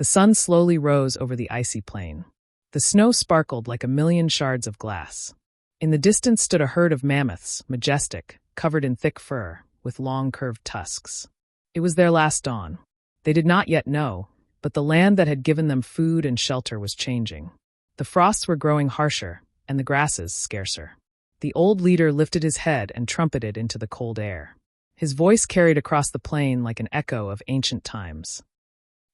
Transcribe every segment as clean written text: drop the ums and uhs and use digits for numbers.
The sun slowly rose over the icy plain. The snow sparkled like a million shards of glass. In the distance stood a herd of mammoths, majestic, covered in thick fur, with long curved tusks. It was their last dawn. They did not yet know, but the land that had given them food and shelter was changing. The frosts were growing harsher, and the grasses scarcer. The old leader lifted his head and trumpeted into the cold air. His voice carried across the plain like an echo of ancient times.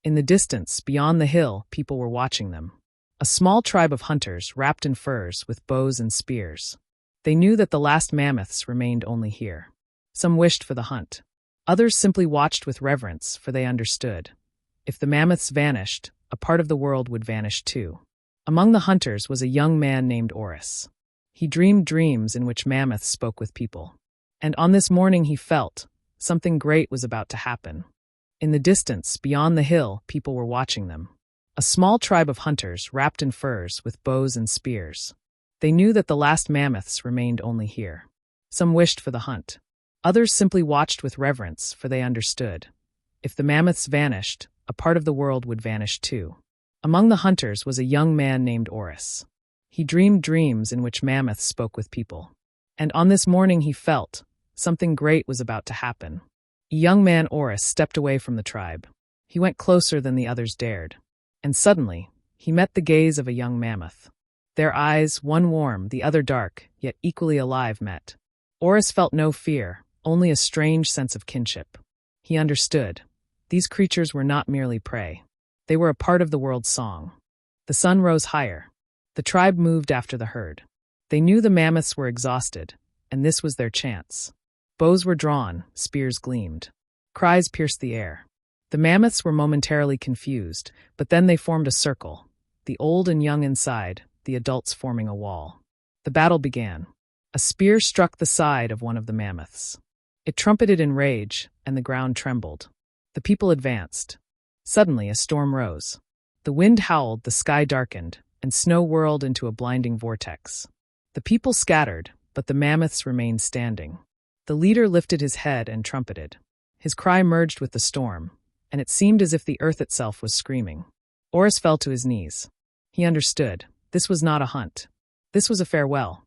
In the distance, beyond the hill, people were watching them. A small tribe of hunters, wrapped in furs, with bows and spears. They knew that the last mammoths remained only here. Some wished for the hunt. Others simply watched with reverence, for they understood. If the mammoths vanished, a part of the world would vanish too. Among the hunters was a young man named Orus. He dreamed dreams in which mammoths spoke with people. And on this morning he felt something great was about to happen. In the distance, beyond the hill, people were watching them. A small tribe of hunters, wrapped in furs, with bows and spears. They knew that the last mammoths remained only here. Some wished for the hunt. Others simply watched with reverence, for they understood. If the mammoths vanished, a part of the world would vanish too. Among the hunters was a young man named Orus. He dreamed dreams in which mammoths spoke with people. And on this morning he felt something great was about to happen. Young man Orus stepped away from the tribe. He went closer than the others dared. And suddenly, he met the gaze of a young mammoth. Their eyes, one warm, the other dark, yet equally alive, met. Orus felt no fear, only a strange sense of kinship. He understood. These creatures were not merely prey. They were a part of the world's song. The sun rose higher. The tribe moved after the herd. They knew the mammoths were exhausted, and this was their chance. Bows were drawn, spears gleamed. Cries pierced the air. The mammoths were momentarily confused, but then they formed a circle, the old and young inside, the adults forming a wall. The battle began. A spear struck the side of one of the mammoths. It trumpeted in rage, and the ground trembled. The people advanced. Suddenly, a storm rose. The wind howled, the sky darkened, and snow whirled into a blinding vortex. The people scattered, but the mammoths remained standing. The leader lifted his head and trumpeted. His cry merged with the storm, and it seemed as if the earth itself was screaming. Orus fell to his knees. He understood. This was not a hunt. This was a farewell.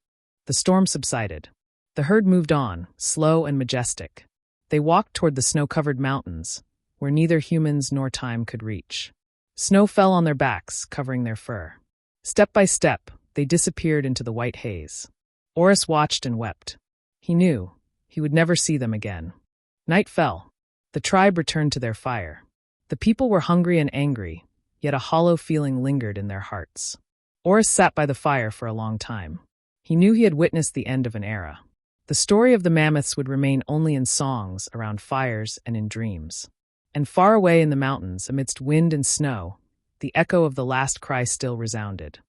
The storm subsided. The herd moved on, slow and majestic. They walked toward the snow-covered mountains, where neither humans nor time could reach. Snow fell on their backs, covering their fur. Step by step, they disappeared into the white haze. Orus watched and wept. He knew he would never see them again. Night fell. The tribe returned to their fire. The people were hungry and angry, yet a hollow feeling lingered in their hearts. Orus sat by the fire for a long time. He knew he had witnessed the end of an era. The story of the mammoths would remain only in songs, around fires, and in dreams. And far away in the mountains, amidst wind and snow, the echo of the last cry still resounded.